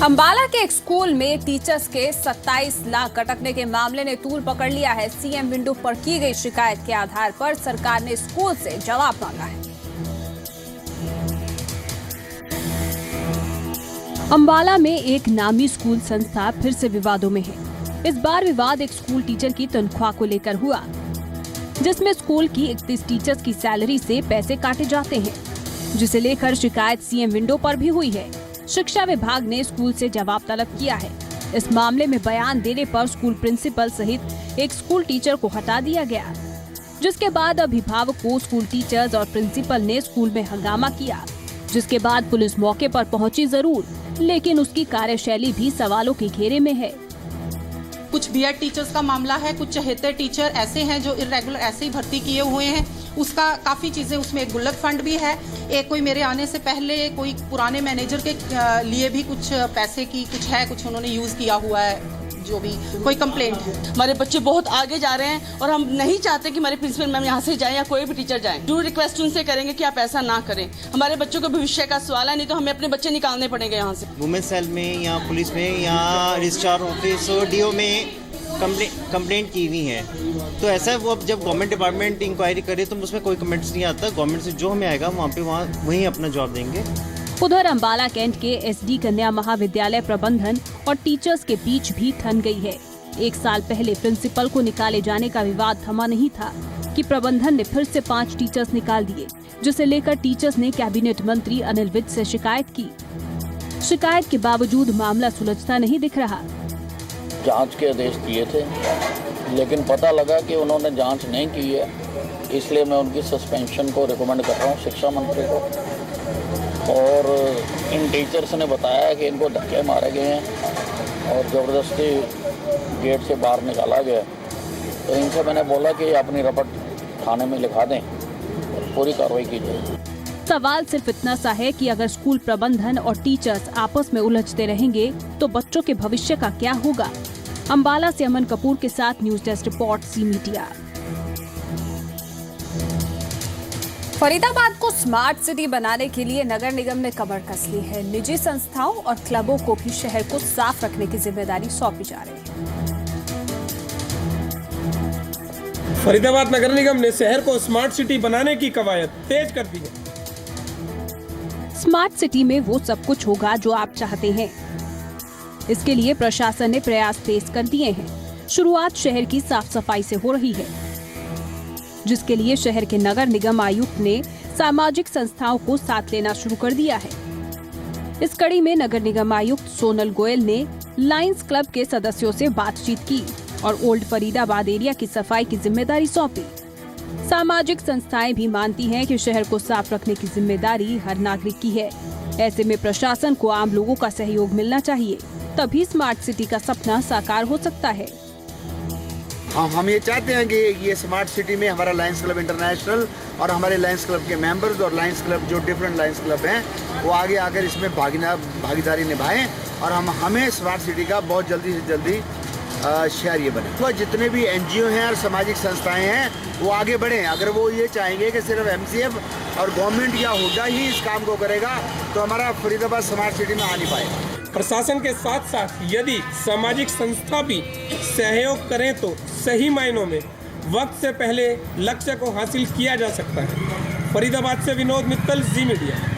अंबाला के एक स्कूल में टीचर्स के 27 लाख अटकने के मामले ने तूल पकड़ लिया है। सीएम विंडो पर की गई शिकायत के आधार पर सरकार ने स्कूल से जवाब मांगा है। अंबाला में एक नामी स्कूल संस्था फिर से विवादों में है। इस बार विवाद एक स्कूल टीचर की तनख्वाह को लेकर हुआ, जिसमें स्कूल की 31 टीचर्स की सैलरी से पैसे काटे जाते हैं, जिसे लेकर शिकायत सीएम विंडो पर भी हुई है। शिक्षा विभाग ने स्कूल से जवाब तलब किया है। इस मामले में बयान देने पर स्कूल प्रिंसिपल सहित एक स्कूल टीचर को हटा दिया गया, जिसके बाद अभिभावकों, स्कूल टीचर्स और प्रिंसिपल ने स्कूल में हंगामा किया, जिसके बाद पुलिस मौके पर पहुंची जरूर, लेकिन उसकी कार्यशैली भी सवालों के घेरे में है। कुछ बीएड टीचर्स का मामला है, कुछ चहेते टीचर ऐसे हैं जो इरेगुलर ऐसे ही भर्ती किए हुए हैं। उसका काफ़ी चीज़ें, उसमें एक गुल्लक फंड भी है। एक कोई मेरे आने से पहले कोई पुराने मैनेजर के लिए भी कुछ पैसे की कुछ उन्होंने यूज़ किया हुआ है, जो भी कोई कंप्लेंट है। हमारे बच्चे बहुत आगे जा रहे हैं और हम नहीं चाहते कि हमारे प्रिंसिपल मैम यहाँ से जाएं या कोई भी टीचर जाएं। जो रिक्वेस्ट उनसे करेंगे कि आप ऐसा ना करें। हमारे बच्चों के भविष्य का सवाल है, नहीं तो हमें अपने बच्चे निकालने पड़ेंगे यहाँ से। वुमेन सेल में या पुलिस में या रजिस्ट्रार ऑफिस और डीओ में कंप्लेंट की हुई है। तो ऐसा है, वो अब जब गवर्नमेंट डिपार्टमेंट इंक्वायरी करे तो उसमें कोई कमेंट्स नहीं आता। गवर्नमेंट से जो हमें आएगा वहीं अपना जवाब देंगे। उधर अंबाला कैंट के एसडी कन्या महाविद्यालय प्रबंधन और टीचर्स के बीच भी ठन गई है। एक साल पहले प्रिंसिपल को निकाले जाने का विवाद थमा नहीं था कि प्रबंधन ने फिर से 5 टीचर्स निकाल दिए, जिसे लेकर टीचर्स ने कैबिनेट मंत्री अनिल विज से शिकायत की। शिकायत के बावजूद मामला सुलझता नहीं दिख रहा। जांच के आदेश दिए थे, लेकिन पता लगा कि उन्होंने जांच नहीं की है, इसलिए मैं उनकी सस्पेंशन को रिकमेंड कर रहा हूँ शिक्षा मंत्री को। और इन टीचर्स ने बताया कि इनको धक्के मारे गए हैं और ज़बरदस्ती गेट से बाहर निकाला गया। तो इनसे मैंने बोला कि अपनी रपट थाने में लिखा दें और पूरी कार्रवाई की जाए। सवाल सिर्फ इतना सा है कि अगर स्कूल प्रबंधन और टीचर्स आपस में उलझते रहेंगे तो बच्चों के भविष्य का क्या होगा। अंबाला से अमन कपूर के साथ news desk report, C media. Faridabad को स्मार्ट सिटी बनाने के लिए नगर निगम ने कमर कस ली है। निजी संस्थाओं और क्लबों को भी शहर को साफ रखने की जिम्मेदारी सौंपी जा रही है। फरीदाबाद नगर निगम ने शहर को स्मार्ट सिटी बनाने की कवायद तेज कर दी है। स्मार्ट सिटी में वो सब कुछ होगा जो आप चाहते हैं। इसके लिए प्रशासन ने प्रयास तेज कर दिए हैं। शुरुआत शहर की साफ सफाई से हो रही है, जिसके लिए शहर के नगर निगम आयुक्त ने सामाजिक संस्थाओं को साथ लेना शुरू कर दिया है। इस कड़ी में नगर निगम आयुक्त सोनल गोयल ने लायंस क्लब के सदस्यों से बातचीत की और ओल्ड फरीदाबाद एरिया की सफाई की जिम्मेदारी सौंपी। सामाजिक संस्थाएं भी मानती हैं कि शहर को साफ रखने की जिम्मेदारी हर नागरिक की है। ऐसे में प्रशासन को आम लोगों का सहयोग मिलना चाहिए, तभी स्मार्ट सिटी का सपना साकार हो सकता है। हम ये चाहते हैं कि ये स्मार्ट सिटी में हमारा लायंस क्लब इंटरनेशनल और हमारे लायंस क्लब के मेंबर्स और लायंस क्लब जो डिफरेंट लायंस क्लब हैं वो आगे आकर इसमें भागीदारी निभाएं और हमें स्मार्ट सिटी का बहुत जल्दी से जल्दी शहर ये बने। तो जितने भी एनजीओ हैं और सामाजिक संस्थाएं हैं वो आगे बढ़ें। अगर वो ये चाहेंगे कि सिर्फ एमसीएफ और गवर्नमेंट या हुड्डा ही इस काम को करेगा तो हमारा फरीदाबाद स्मार्ट सिटी में आ नहीं पाएगा। प्रशासन के साथ साथ यदि सामाजिक संस्था भी सहयोग करें तो सही मायनों में वक्त से पहले लक्ष्य को हासिल किया जा सकता है। फरीदाबाद से विनोद मित्तल, जी मीडिया।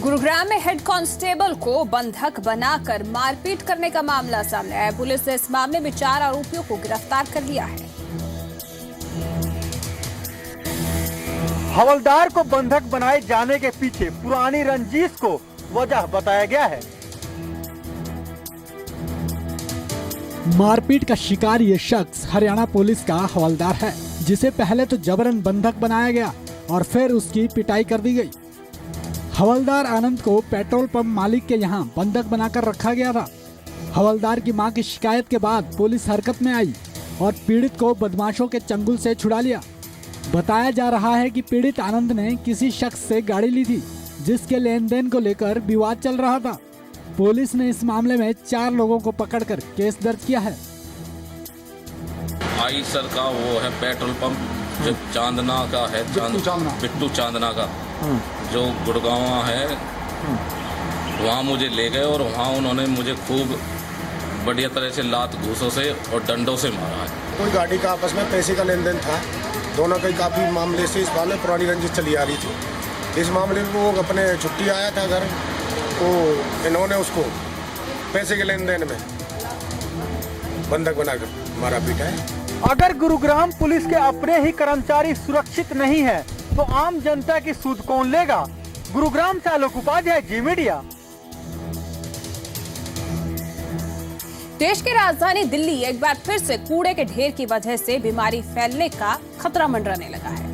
गुरुग्राम में हेड कांस्टेबल को बंधक बनाकर मारपीट करने का मामला सामने आया। पुलिस ने इस मामले में 4 आरोपियों को गिरफ्तार कर लिया है। हवलदार को बंधक बनाए जाने के पीछे पुरानी रंजिश को वजह बताया गया है। मारपीट का शिकार ये शख्स हरियाणा पुलिस का हवलदार है, जिसे पहले तो जबरन बंधक बनाया गया और फिर उसकी पिटाई कर दी गई। हवलदार आनंद को पेट्रोल पंप मालिक के यहाँ बंधक बनाकर रखा गया था। हवलदार की मां की शिकायत के बाद पुलिस हरकत में आई और पीड़ित को बदमाशों के चंगुल से छुड़ा लिया। बताया जा रहा है कि पीड़ित आनंद ने किसी शख्स से गाड़ी ली थी, जिसके लेन देन को लेकर विवाद चल रहा था। पुलिस ने इस मामले में 4 लोगों को पकड़कर केस दर्ज किया है। आई सर का वो है पेट्रोल पंप जो चांदना का है, बिट्टू चांदना का, जो गुड़गांव है वहाँ मुझे ले गए और वहाँ उन्होंने मुझे खूब बढ़िया तरह से लात घूसों से और डंडों से मारा है। कोई गाड़ी का आपस में पैसे का लेन देन था, दोनों के काफ़ी मामले से इस बार में पुरानी रंजिश चली आ रही थी। इस मामले में वो अपने छुट्टी आया था घर, तो इन्होंने उसको पैसे के लेन देन में बंधक बनाकर मारा पीटा है। अगर गुरुग्राम पुलिस के अपने ही कर्मचारी सुरक्षित नहीं है तो आम जनता की सुध कौन लेगा? गुरुग्राम से आलोक उपाध्याय, जी मीडिया। देश की राजधानी दिल्ली एक बार फिर से कूड़े के ढेर की वजह से बीमारी फैलने का खतरा मंडराने लगा है।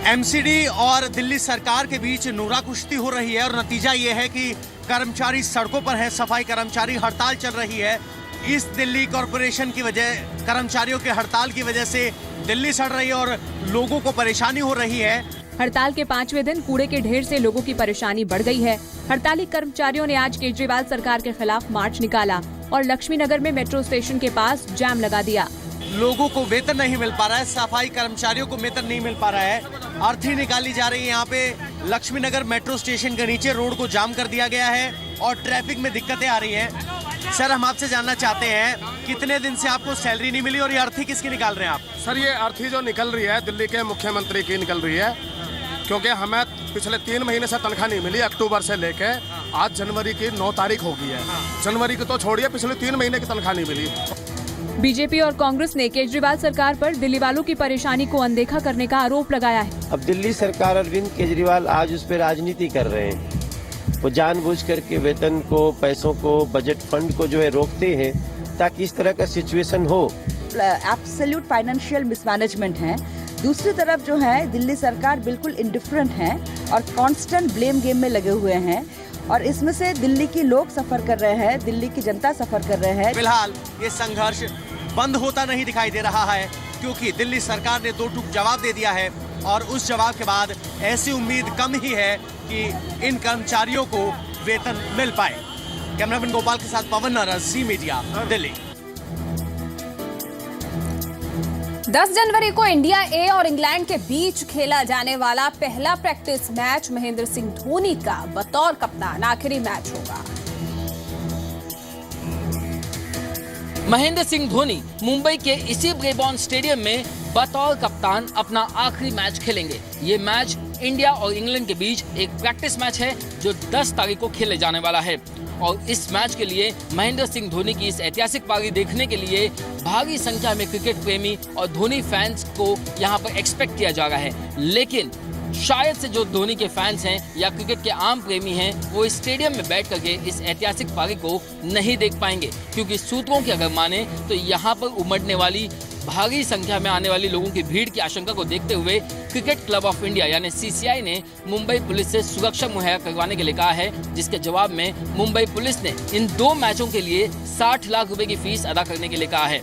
एमसीडी और दिल्ली सरकार के बीच नूरा कुश्ती हो रही है और नतीजा ये है कि कर्मचारी सड़कों पर हैं, सफाई कर्मचारी हड़ताल चल रही है। इस दिल्ली कॉरपोरेशन की वजह, कर्मचारियों के हड़ताल की वजह से दिल्ली सड़ रही है और लोगों को परेशानी हो रही है। हड़ताल के 5वें दिन कूड़े के ढेर से लोगों की परेशानी बढ़ गई है। हड़ताली कर्मचारियों ने आज केजरीवाल सरकार के खिलाफ मार्च निकाला और लक्ष्मी नगर में मेट्रो स्टेशन के पास जाम लगा दिया। लोगों को वेतन नहीं मिल पा रहा है, सफाई कर्मचारियों को वेतन नहीं मिल पा रहा है। अर्थी निकाली जा रही है। यहाँ पे लक्ष्मी नगर मेट्रो स्टेशन के नीचे रोड को जाम कर दिया गया है और ट्रैफिक में दिक्कतें आ रही हैं। सर, हम आपसे जानना चाहते हैं, कितने दिन से आपको सैलरी नहीं मिली और ये अर्थी किसकी निकाल रहे हैं आप? सर, ये अर्थी जो निकल रही है दिल्ली के मुख्यमंत्री की निकल रही है, क्योंकि हमें पिछले 3 महीने से तनख्वाह नहीं मिली। अक्टूबर से लेके आज जनवरी की 9 तारीख हो गई है। जनवरी की तो छोड़िए, पिछले 3 महीने की तनख्वाह नहीं मिली। बीजेपी और कांग्रेस ने केजरीवाल सरकार पर दिल्ली वालों की परेशानी को अनदेखा करने का आरोप लगाया है। अब दिल्ली सरकार, अरविंद केजरीवाल आज उस पर राजनीति कर रहे हैं। वो जानबूझ करके वेतन को, पैसों को, बजट फंड को जो है रोकते हैं ताकि इस तरह का सिचुएशन हो। एब्सोल्यूट फाइनेंशियल मिसमैनेजमेंट है। दूसरी तरफ जो है दिल्ली सरकार बिल्कुल इंडिफरेंट है और कांस्टेंट ब्लेम गेम में लगे हुए हैं और इसमें से दिल्ली के लोग सफर कर रहे हैं, दिल्ली की जनता सफर कर रहे हैं। फिलहाल ये संघर्ष बंद होता नहीं दिखाई दे रहा है, क्योंकि दिल्ली सरकार ने 2 टूक जवाब दे दिया है और उस जवाब के बाद ऐसी उम्मीद कम ही है कि इन कर्मचारियों को वेतन मिल पाए। कैमरामैन गोपाल के साथ पवन नरस, जी मीडिया, दिल्ली। 10 जनवरी को इंडिया ए और इंग्लैंड के बीच खेला जाने वाला पहला प्रैक्टिस मैच महेंद्र सिंह धोनी का बतौर कप्तान आखिरी मैच होगा। महेंद्र सिंह धोनी मुंबई के इसी ब्रेबॉर्न स्टेडियम में बतौर कप्तान अपना आखिरी मैच खेलेंगे। ये मैच इंडिया और इंग्लैंड के बीच एक प्रैक्टिस मैच है जो 10 तारीख को खेले जाने वाला है और इस मैच के लिए महेंद्र सिंह धोनी की इस ऐतिहासिक पारी देखने के लिए भारी संख्या में क्रिकेट प्रेमी और धोनी फैंस को यहाँ पर एक्सपेक्ट किया जा रहा है। लेकिन शायद से जो धोनी के फैंस हैं या क्रिकेट के आम प्रेमी हैं वो इस स्टेडियम में बैठ करके इस ऐतिहासिक पारी को नहीं देख पाएंगे, क्योंकि सूत्रों की अगर माने तो यहाँ पर उमड़ने वाली भारी संख्या में आने वाली लोगों की भीड़ की आशंका को देखते हुए क्रिकेट क्लब ऑफ इंडिया यानी सीसीआई ने मुंबई पुलिस से सुरक्षा मुहैया करवाने के लिए कहा है, जिसके जवाब में मुंबई पुलिस ने इन 2 मैचों के लिए 60 लाख रुपए की फीस अदा करने के लिए कहा है।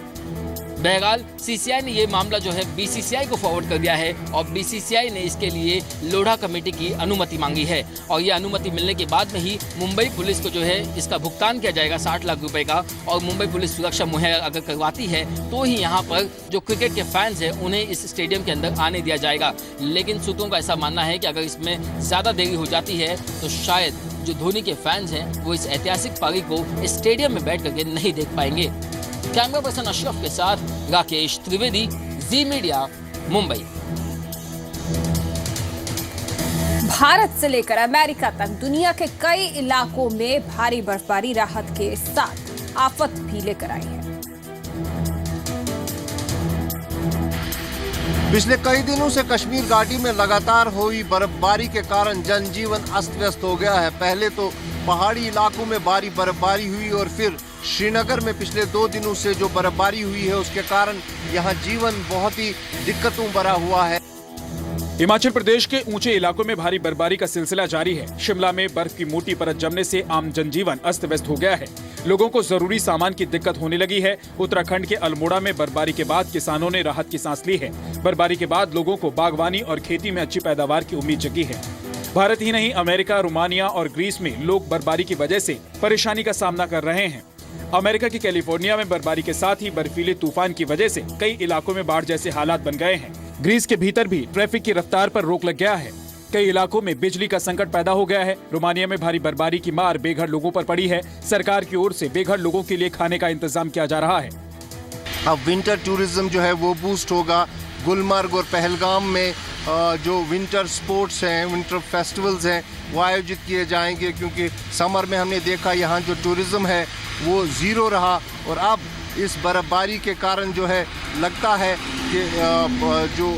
बहरहाल सीसीआई ने ये मामला जो है बीसीसीआई को फॉरवर्ड कर दिया है और बीसीसीआई ने इसके लिए लोढ़ा कमेटी की अनुमति मांगी है और ये अनुमति मिलने के बाद में ही मुंबई पुलिस को जो है इसका भुगतान किया जाएगा 60 लाख रुपए का। और मुंबई पुलिस सुरक्षा मुहैया अगर करवाती है तो ही यहाँ पर जो क्रिकेट के फैंस हैं उन्हें इस स्टेडियम के अंदर आने दिया जाएगा। लेकिन सूत्रों का ऐसा मानना है कि अगर इसमें ज़्यादा देरी हो जाती है तो शायद जो धोनी के फैंस हैं वो इस ऐतिहासिक पारी को स्टेडियम में बैठ करके नहीं देख पाएंगे। कैमरा पर्सन अशरफ के साथ राकेश त्रिवेदी, जी मीडिया, मुंबई। भारत से लेकर अमेरिका तक दुनिया के कई इलाकों में भारी बर्फबारी राहत के साथ आफत भी लेकर आई है। पिछले कई दिनों से कश्मीर घाटी में लगातार हुई बर्फबारी के कारण जनजीवन अस्त व्यस्त हो गया है। पहले तो पहाड़ी इलाकों में भारी बर्फबारी हुई और फिर श्रीनगर में पिछले 2 दिनों से जो बर्फबारी हुई है उसके कारण यहाँ जीवन बहुत ही दिक्कतों भरा हुआ है। हिमाचल प्रदेश के ऊंचे इलाकों में भारी बर्फबारी का सिलसिला जारी है। शिमला में बर्फ की मोटी परत जमने से आम जनजीवन अस्त व्यस्त हो गया है। लोगों को जरूरी सामान की दिक्कत होने लगी है। उत्तराखंड के अल्मोड़ा में बर्फबारी के बाद किसानों ने राहत की सांस ली है। बर्फबारी के बाद लोगों को बागवानी और खेती में अच्छी पैदावार की उम्मीद जगी है। भारत ही नहीं, अमेरिका, रोमानिया और ग्रीस में लोग बर्फबारी की वजह से परेशानी का सामना कर रहे हैं। अमेरिका की कैलिफोर्निया में बर्फबारी के साथ ही बर्फीले तूफान की वजह से कई इलाकों में बाढ़ जैसे हालात बन गए हैं। ग्रीस के भीतर भी ट्रैफिक की रफ्तार पर रोक लग गया है। कई इलाकों में बिजली का संकट पैदा हो गया है। रोमानिया में भारी बर्फबारी की मार बेघर लोगों पर पड़ी है। सरकार की ओर से बेघर लोगों के लिए खाने का इंतजाम किया जा रहा है। अब विंटर टूरिज्म जो है वो बूस्ट होगा। गुलमर्ग और पहलगाम में जो विंटर स्पोर्ट्स हैं, विंटर फेस्टिवल्स हैं, वो आयोजित किए जाएंगे, क्योंकि समर में हमने देखा यहाँ जो टूरिज्म है वो ज़ीरो रहा, और अब इस बर्फबारी के कारण जो है लगता है कि जो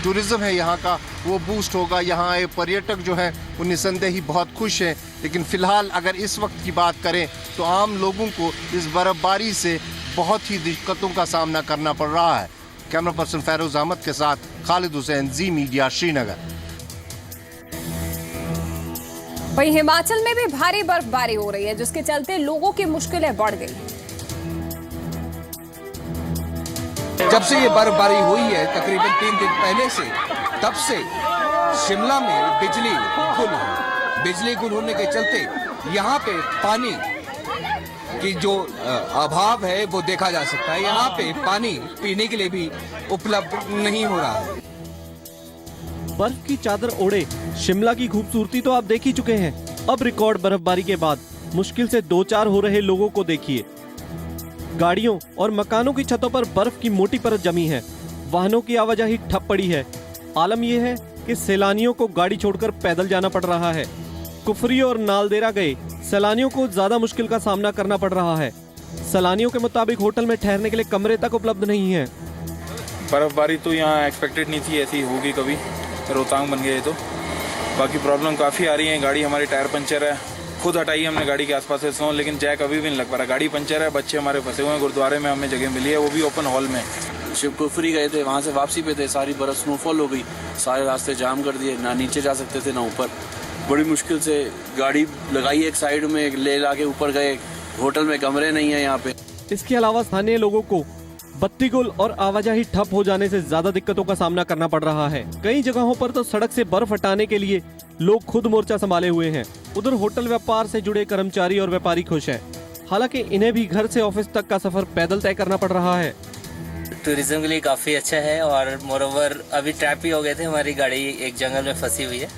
टूरिज्म है यहाँ का वो बूस्ट होगा। यहाँ आए पर्यटक जो हैं वो निसंदेह ही बहुत खुश हैं। लेकिन फ़िलहाल अगर इस वक्त की बात करें तो आम लोगों को इस बर्फबारी से बहुत ही दिक्कतों का सामना करना पड़ रहा है। कैमरा पर्सन फैरोज अहमद के साथ खालिद हुसैन, जी मीडिया, श्रीनगर। वहीं हिमाचल में भी भारी बर्फबारी हो रही है, जिसके चलते लोगों की मुश्किलें बढ़ गई। जब से ये बर्फबारी हुई है तकरीबन 3 दिन पहले से, तब से शिमला में बिजली गुल होने के चलते यहाँ पे पानी की जो अभाव है वो देखा जा सकता है। यहाँ पे पानी पीने के लिए भी उपलब्ध नहीं हो रहा है। बर्फ की चादर ओढ़े शिमला की खूबसूरती तो आप देख ही चुके हैं। अब रिकॉर्ड बर्फबारी के बाद मुश्किल से 2-4 हो रहे लोगों को देखिए। गाड़ियों और मकानों की छतों पर बर्फ की मोटी परत जमी है। वाहनों की आवाजाही ठप पड़ी है। आलम यह है कि सैलानियों को गाड़ी छोड़कर पैदल जाना पड़ रहा है। कुफरी और नालदेरा गए सैलानियों को ज्यादा मुश्किल का सामना करना पड़ रहा है। सैलानियों के मुताबिक होटल में ठहरने के लिए कमरे तक उपलब्ध नहीं है। बर्फबारी तो यहाँ एक्सपेक्टेड नहीं थी, ऐसी होगी कभी, रोहतांग बन गए तो। बाकी प्रॉब्लम काफ़ी आ रही है। गाड़ी हमारी टायर पंचर है, खुद हटाई हमने गाड़ी के आसपास से स्नो, लेकिन जैक अभी भी नहीं लग पा रहा। गाड़ी पंचर है, बच्चे हमारे फंसे हुए हैं। गुरुद्वारे में हमें जगह मिली है, वो भी ओपन हॉल में। शिवकुफरी गए थे, वहाँ से वापसी पे थे, सारी बर्फ स्नोफॉल हो गई, सारे रास्ते जाम कर दिए, ना नीचे जा सकते थे ना ऊपर। बड़ी मुश्किल से गाड़ी लगाई एक साइड में, ले ला के ऊपर गए। होटल में कमरे नहीं है यहाँ पे। इसके अलावा स्थानीय लोगों को बत्ती गुल और आवाजाही ठप हो जाने से ज्यादा दिक्कतों का सामना करना पड़ रहा है। कई जगहों पर तो सड़क से बर्फ हटाने के लिए लोग खुद मोर्चा संभाले हुए हैं। उधर होटल व्यापार से जुड़े कर्मचारी और व्यापारी खुश हैं। हालांकि इन्हें भी घर से ऑफिस तक का सफर पैदल तय करना पड़ रहा है। टूरिज्म के लिए काफ़ी अच्छा है, और मोरोवर अभी ट्रैप ही हो गए थे। हमारी गाड़ी एक जंगल में फंसी हुई है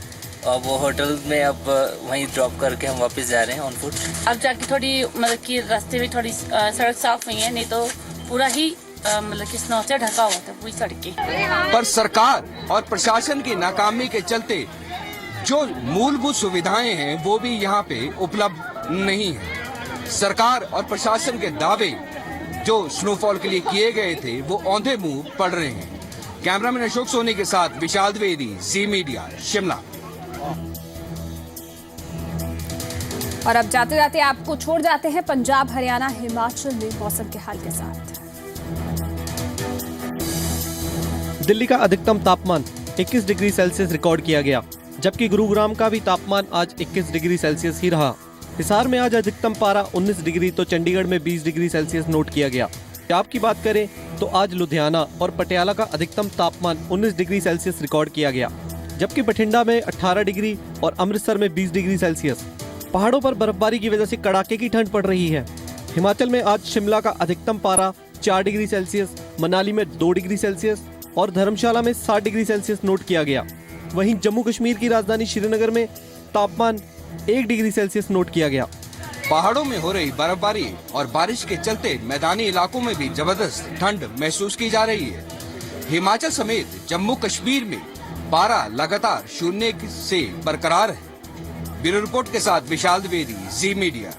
और वो होटल में अब वहीं ड्रॉप करके हम वापस जा रहे हैं ऑन फुट। अब जाके थोड़ी मतलब कि रास्ते में थोड़ी सड़क साफ हुई है, नहीं तो पूरा ही मतलब कि स्नो से ढका हुआ था पूरी सड़कें। पर सरकार और प्रशासन की नाकामी के चलते जो मूलभूत सुविधाएं हैं वो भी यहाँ पे उपलब्ध नहीं है। सरकार और प्रशासन के दावे जो स्नोफॉल के लिए किए गए थे वो औंधे मुंह पड़ रहे हैं। कैमरामैन अशोक सोनी के साथ विशाल द्विवेदी, जी मीडिया, शिमला। और अब जाते जाते आपको छोड़ जाते हैं पंजाब, हरियाणा, हिमाचल में मौसम के हाल के साथ। दिल्ली का अधिकतम तापमान 21 डिग्री सेल्सियस रिकॉर्ड किया गया, जबकि गुरुग्राम का भी तापमान आज 21 डिग्री सेल्सियस ही रहा। हिसार में आज अधिकतम पारा 19 डिग्री तो चंडीगढ़ में 20 डिग्री सेल्सियस नोट किया गया। पंजाब की बात करें तो आज लुधियाना और पटियाला का अधिकतम तापमान 19 डिग्री सेल्सियस रिकॉर्ड किया गया, जबकि बठिंडा में 18 डिग्री और अमृतसर में 20 डिग्री सेल्सियस। पहाड़ों पर बर्फबारी की वजह से कड़ाके की ठंड पड़ रही है। हिमाचल में आज शिमला का अधिकतम पारा 4 डिग्री सेल्सियस, मनाली में 2 डिग्री सेल्सियस और धर्मशाला में 7 डिग्री सेल्सियस नोट किया गया। वहीं जम्मू कश्मीर की राजधानी श्रीनगर में तापमान 1 डिग्री सेल्सियस नोट किया गया। पहाड़ों में हो रही बर्फबारी और बारिश के चलते मैदानी इलाकों में भी जबरदस्त ठंड महसूस की जा रही है। हिमाचल समेत जम्मू कश्मीर में पारा लगातार 0 से बरकरार है। ब्यूरो रिपोर्ट के साथ विशाल द्विवेदी, जी मीडिया।